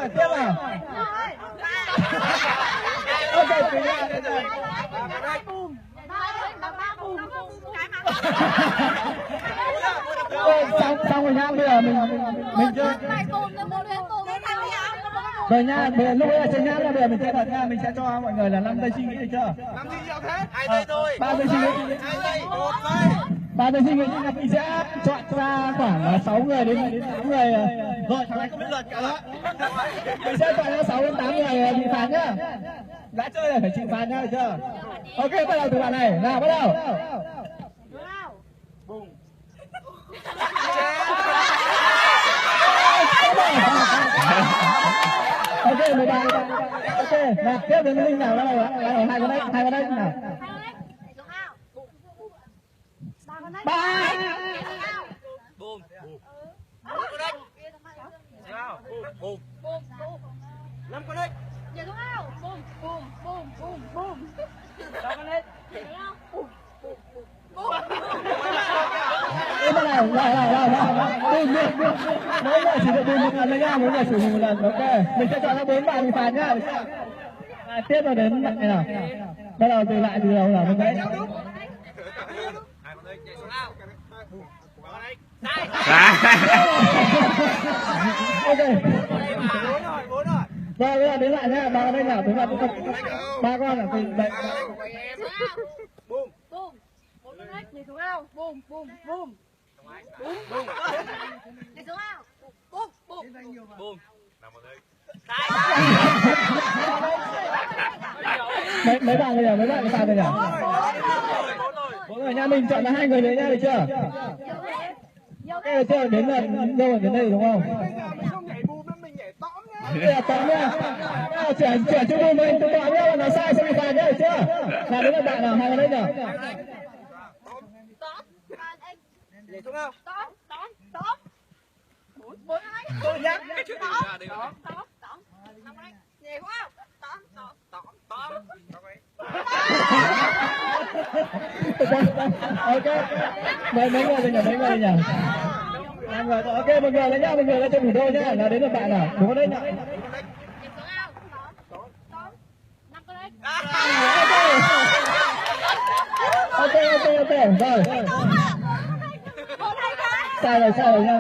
tiếp nào. Ok, từ nha. Xong rồi nha, bây giờ mình chơi. Rồi nha, bây giờ lúc ấy là chơi nháp nha, bây giờ mình chơi thật nha, mình sẽ cho mọi người là 5 giây suy nghĩ được chưa? 5 giây nhiều thế? 2 giây thôi. 3 giây suy nghĩ. 2 giây, 1 giây. 3 giây suy nghĩ nhưng mà mình sẽ chọn ra khoảng 6 người đến 8 người. Rồi, thằng này không biết luật cả đó. Mình sẽ chọn ra 6 đến 8 người bị phạt nhá. Đã chơi là phải chịu phạt nhá, được chưa? Ok, bắt đầu từ bạn này. Nào, bắt đầu. Ok, 13. Ok, nào, tiếp đến Linh nào, hai con đấy nào. 3. Bùm. Bùm. 5 con đấy. Giờ đúng không? Bùm, bùm, bùm, bùm, bùm. 6 con đấy. Bùm, bùm, bùm. Đây là này, mỗi người chỉ được bùm một lần thôi nha, mỗi người chỉ bùm một lần, ok. Mình sẽ chọn ra 4 bạn bị phạt nhá. Tiếp vào đến bạn này nào. Bắt đầu từ lại từ đầu nào mình đấy. Ok. Rồi bây giờ đến lại nhá, ba đây nào, đến lại ba con là từ đấy. Bùm. Bùm. Một con ếch nhảy xuống ao. Bùm, bùm, bùm. Bùm. Nhảy xuống ao. Bùm, bùm. Bùm. Nằm ở đây. Mấy bạn bây giờ, mấy bạn cái sao bây giờ? 4 người nha, mình chọn là 2 người nữa nha, được chưa? Ok, được chưa? Đến là đâu rồi, đến đây đúng không? Bây giờ tóm nhá. Chuyển cho bùm mình, tôi tóm nhá, nó sai sẽ bị phạt nhá, được chưa? Nào đến là bạn nào, hai con đấy nào. Nhảy xuống không? Tóm. 4 con ếch. Tôi nhắc. Tóm. 5 con ếch. Nhảy xuống ao. Tóm. Ok, mấy người rồi nhỉ, mấy người nhỉ? 5 người, ok, một người lấy nhá, một người lấy cho đủ đôi nhá, là đến là bạn nào, đúng đấy nhỉ? Nhảy xuống ao. Tóm. 5 con ếch. Ok, rồi. Sai rồi nha.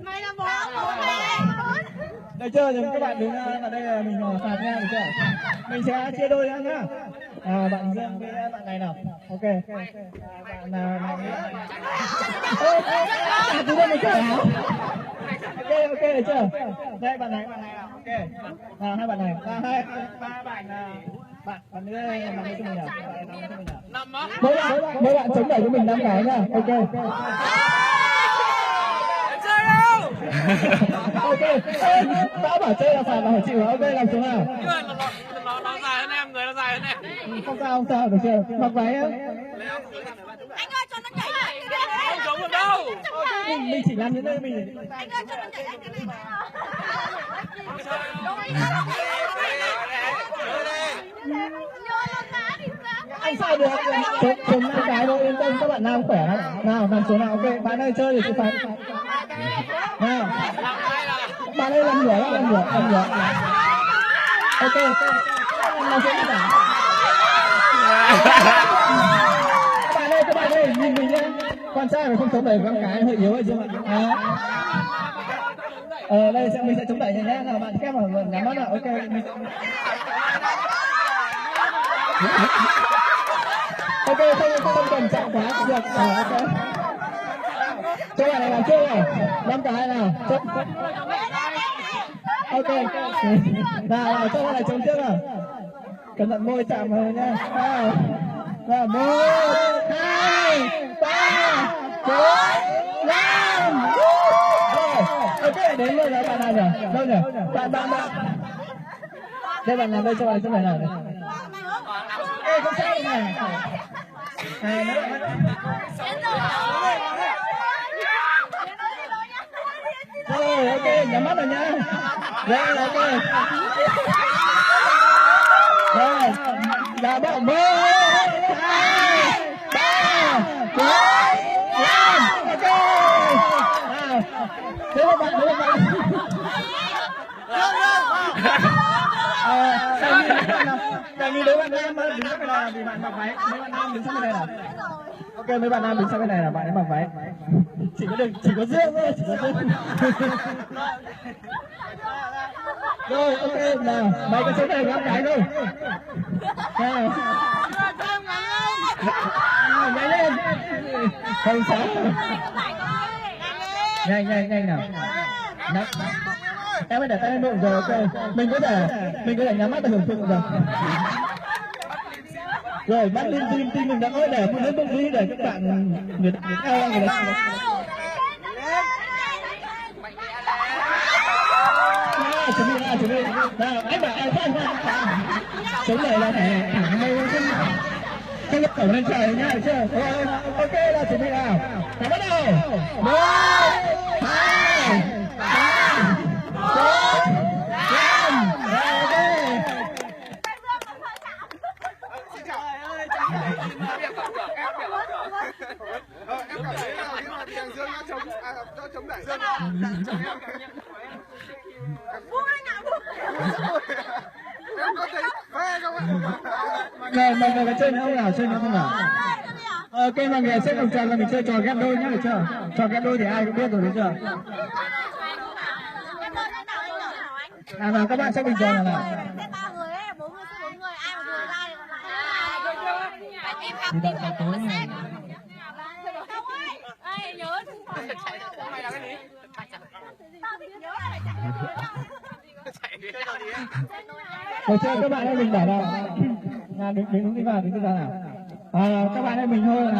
Mày là bốn này. Được chưa? Rồi các bạn đứng vào đây là mình phạt nha, được chưa? Mình sẽ chia đôi ra nhá. Bạn riêng với bạn này nào. Ok. Bạn nào chúng ta mình cởi áo. Ok, được chưa? Đây bạn này nào. Ok. Hai bạn này. Ba bạn bạn nữa làm cho mình nào. Mỗi bạn chống đẩy cho mình 5 cái nha. Ok. Ok, đã bảo chơi là phải chịu. Ok, làm xuống nào. Nó dài hơn em, người nó dài hơn em. Không sao, được chưa? Mặc váy á. Anh ơi cho nó nhảy lại. Không giống được đâu. Mình chỉ làm những nơi mình. Anh ơi cho nó nhảy lại cái này. Anh sao được? Chúng 5 cái thôi, yên tâm, các bạn nam khỏe lắm. Nào, nằm xuống nào. Ok, bạn ơi chơi thì chịu phạt. Nào. Bạn ơi làm rửa. Ok. Nằm xuống nào. Các bạn ơi, nhìn mình nhé. Con trai mà không chống đẩy con cái hơi yếu rồi chứ mà. Đây mình sẽ chống đẩy nhé. Nào bạn kép vào nhắm mắt nào. Ok. Ok, không cần chạm quá được. Ok. Cho bạn này làm chơi nào. 5 cái nào. Ok. Nào, cho bạn này chống trước nào. Cẩn thận môi chạm vào nha. Nào, 1, 2, 3, 4, 5. Ok, đến luôn rồi bạn nào nhỉ? Đâu nhỉ? Bạn. Đây bạn làm đây cho bạn này nào. Ê, không sao này. Rồi, ok, nhắm mắt rồi nhá. Rồi, ok. Rồi, là bộ 1, 2, 3, 4, 5. Ok. Nào, thế là bạn. như nếu bạn nam đứng sang bên này thì bạn mặc váy, mấy bạn nam đứng sang bên này nào. Ok, mấy bạn nam đứng sang bên này là bạn ấy mặc váy. Chỉ có Dương thôi, chỉ có Dương. Rồi, ok, nào, mày có chỗ này góc cái không? Nào. Nhanh lên. Không sao. Nhanh nào. Nắm. Em phải để tay lên bụng rồi, ok. Mình có thể nhắm mắt và hưởng thụ rồi. Rồi, bắt lên tim mình đã nói để một lên bụng đi để các bạn người ta người ta. Chuẩn bị nào, anh bảo em không chống này là phải thẳng mây không nhập khẩu lên trời nha, được chưa? Ok là chuẩn bị nào, bắt đầu 1, 2, 3, 4, 5, ok. Em cảm thấy là thằng Dương nó chống đẩy Dương. Em có thấy phê không ạ? Rồi, mọi người chơi nữa không nào? Chơi nữa không nào? Ok, mọi người xếp vòng tròn là mình chơi trò ghép đôi nhá, được chưa? Trò ghép đôi thì ai cũng biết rồi, đúng chưa? Nào, các bạn xếp vòng tròn nào. Em gặp tìm hiểu mà xếp. Nhớ Mày là cái gì? Được chưa? Các bạn ơi, mình bảo là đứng đi vào nào. Các bạn ơi, mình thôi là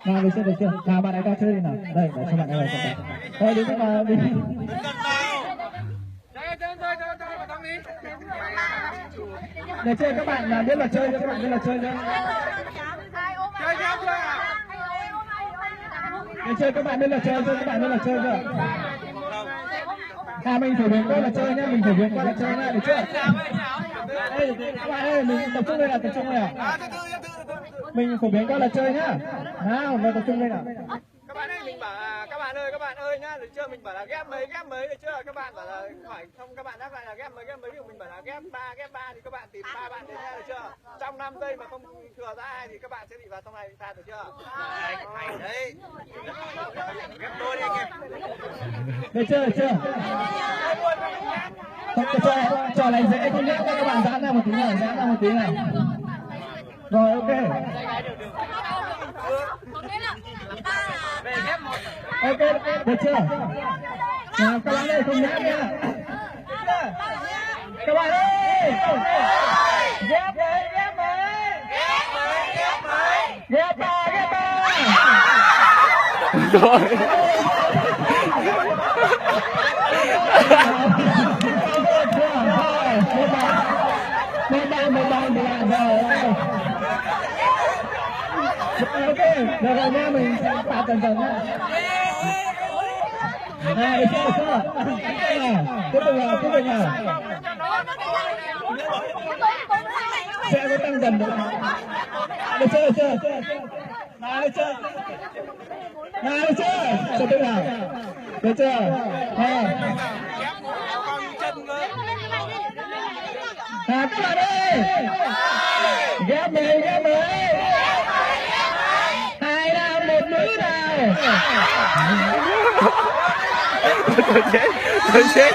nào, được chưa? Nào, bạn ấy ra chơi đi nào. Đây, để cho bạn ấy vào. Đây, đứng vào đi. Để chơi các bạn là biết là chơi cho các bạn biết là chơi nhá. Để chơi các bạn biết là chơi cho các bạn biết là chơi chưa? Mình phổ biến qua là chơi nhá, mình phổ biến qua là chơi nhá, được chưa? Đây, các bạn ơi, mình tập trung đây là tập trung đây à? Mình phổ biến qua là chơi nhá. Nào, tập trung đây nào. Các bạn ơi, mình bảo là các bạn ơi nhá, được chưa? Mình bảo là ghép mấy được chưa? Các bạn bảo là hỏi không, các bạn đáp lại là ghép mấy thì mình bảo là ghép ba thì các bạn tìm 3 bạn đến nha, được chưa? Trong 5 giây mà không thừa ra ai thì các bạn sẽ bị vào trong này bị phạt, được chưa? Đấy. Ghép đôi đi anh em. Được chưa? Trò này dễ không nhé, các bạn giãn ra một tí nào, Rồi, ok. Ok, được chưa? Nào, các bạn ơi, không nhãn nha. Các bạn ơi! Ghép mấy! Ghép ba! Rồi. Một bàn rồi. Ok, được rồi nha, mình sẽ phạt dần nhá. Được chưa? Tiếp tục nào. Sẽ có tăng dần được. Được chưa? Tiếp tục nào. Được chưa? Các bạn ơi, ghép mấy, 2 nam 1 nữ nào. Tôi chết.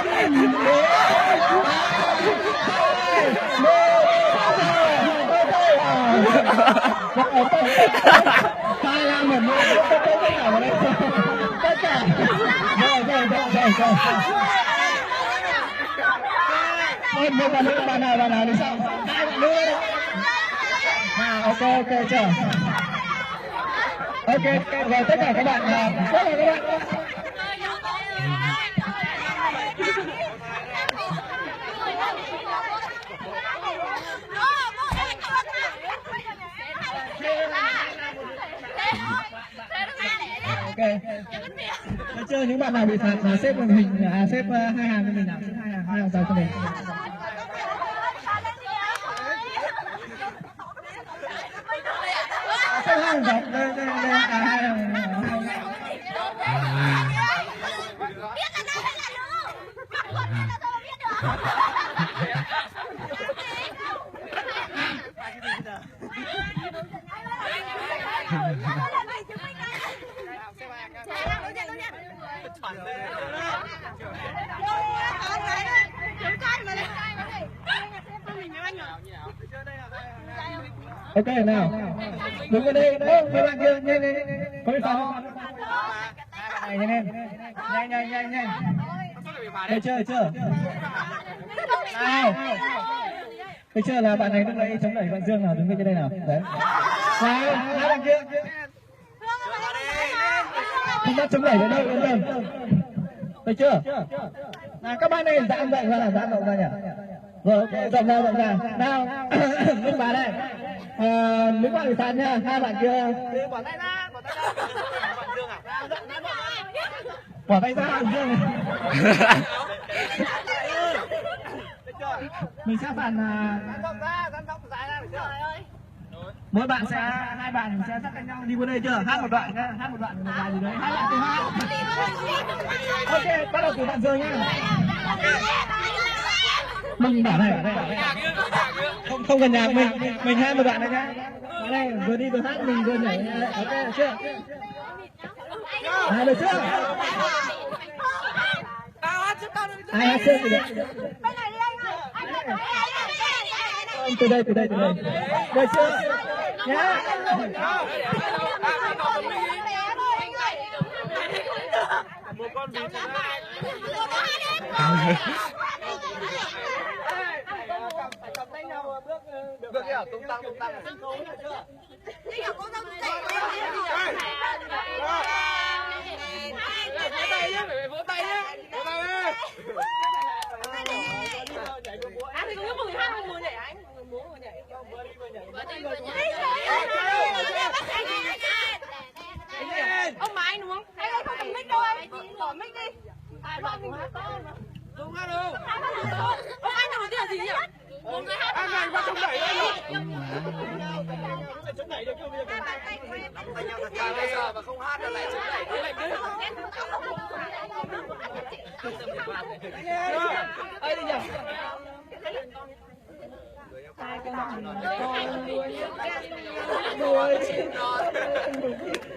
Hai nam 1 nữ, tất cả. Rồi. Một bạn nữ, bạn nào đi sao? 2 bạn nữ đấy. Nào, ok chưa? Ok, rồi tất cả các bạn ok. Được chưa? Những bạn nào bị phạt là xếp hình, xếp 2 hàng cho mình nào, xếp 2 hàng dài cho mình. Xếp 2 hàng dọc, đây 2 hàng. Biết là đâu hay là đâu? Biết là tôi biết được. Ok nào, đứng ở đây, mấy bạn kia nhanh nhanh, có bị phạt không? Này nhanh nhanh, đây chưa? Nào, thấy chưa là bạn này lúc nãy chống đẩy bạn Dương nào, đứng bên trên đây nào, đấy. Nào, hai bạn kia, không bắt chống đẩy đến đâu, yên tâm. Thấy chưa? Nào các bạn này giãn rộng ra là giãn rộng ra nhỉ? Rồi, ok, rộng ra. Nào, Minh bà đây. Nếu bạn bị phạt nha, hai bạn kia. Bỏ tay ra. Bạn Dương à? Bỏ tay ra bạn Dương. Mình sẽ phạt Dán rộng ra được chưa? mỗi bạn sẽ hai bạn sẽ dắt tay nhau đi qua đây chưa? Hát một đoạn nhá, hát một đoạn một bài gì đấy, hai bạn cùng hát. Ok, bắt đầu từ bạn Dương nhá. Mình bảo này, không cần nhạc, mình hát một đoạn này nhá. Đây, vừa đi vừa hát mình vừa nhảy, ok được chưa? Được chưa? Ai hát trước thì được. Từ đây. Được chưa? Nhá. Một con vịt cầm tay nhau bước kia tung tăng sân khấu được chưa? Vỗ tay nhé. Anh thì có mùi hát mùi nhảy anh. Vừa nhảy. Ông mà anh đúng không? Anh ơi không cần mic đâu anh. Bỏ mic đi. Bỏ mình hát to mà. Đúng hát đâu. Ông anh đầu tiên là gì nhỉ? Một người hát. Anh này bắt chống đẩy đây rồi. Chống đẩy được không bây giờ? Anh nhau thật ra bây giờ mà không hát là lại chống đẩy thế này đấy. Ơi đi nhỉ. Đuôi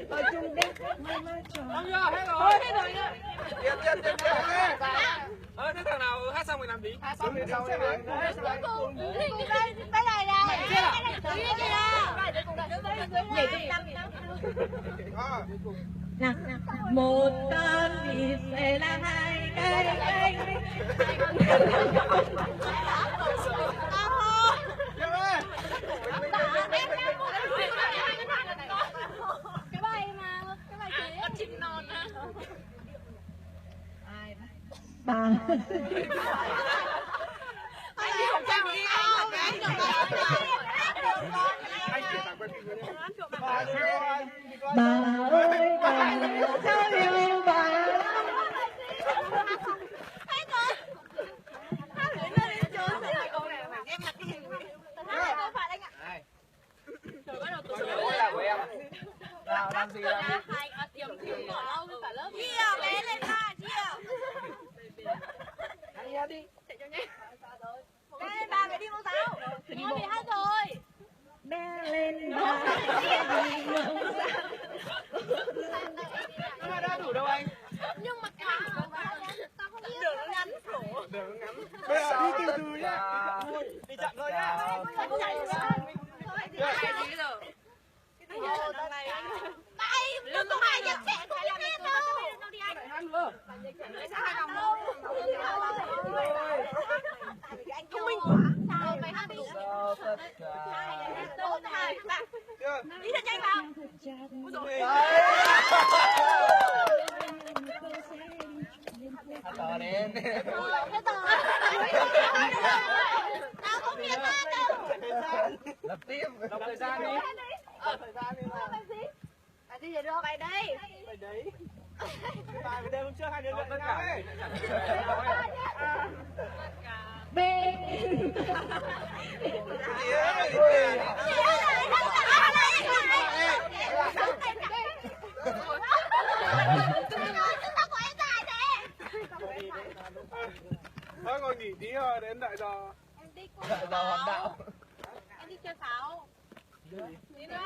ở chung đích hết rồi nhá. Tiếp thế thằng nào hát xong mình làm gì? Hát xong thì sau này cái này nhảy tung tăng nào. Một con vịt sẽ là hai cái cánh. Cái bài con chim non á. Bà. Anh đi không trang đi anh. Bà ơi, bà sao yêu bà. Nào làm gì làm gì? Chia bé lên ba chia. Ăn đi. Chạy cho nhanh. Đây ba phải đi mẫu giáo. Nó bị hát rồi. Bé lên bà. Nó đã đủ đâu anh. Nhưng mà cả tao không biết. Đường nó ngắn khổ. Đường ngắn. Bây giờ đi từ từ nhá. Đi chậm thôi nhá. Không chạy được. Cái gì giờ? Cái gì giờ tao này. Đây, đừng có ai nhặt trẻ không biết đâu. Đâu đi anh. Ăn vừa. Sao hai vòng đâu? Anh thông minh quá. Sao mày hát đi. Đi thật nhanh vào. Tờ lên. Tao không biết hát đâu. Lập tiếp. Đọc thời gian đi. Thời gian đi nào. Bài gì vậy được? Bài đây. Bài đấy. Bài về đây hôm trước hai đứa luyện với nhau ấy. B. Thôi ngồi nghỉ tí rồi đến đợi giờ. Em đi qua Đợi giờ hoạt đạo. em đi chơi pháo. Đi nữa.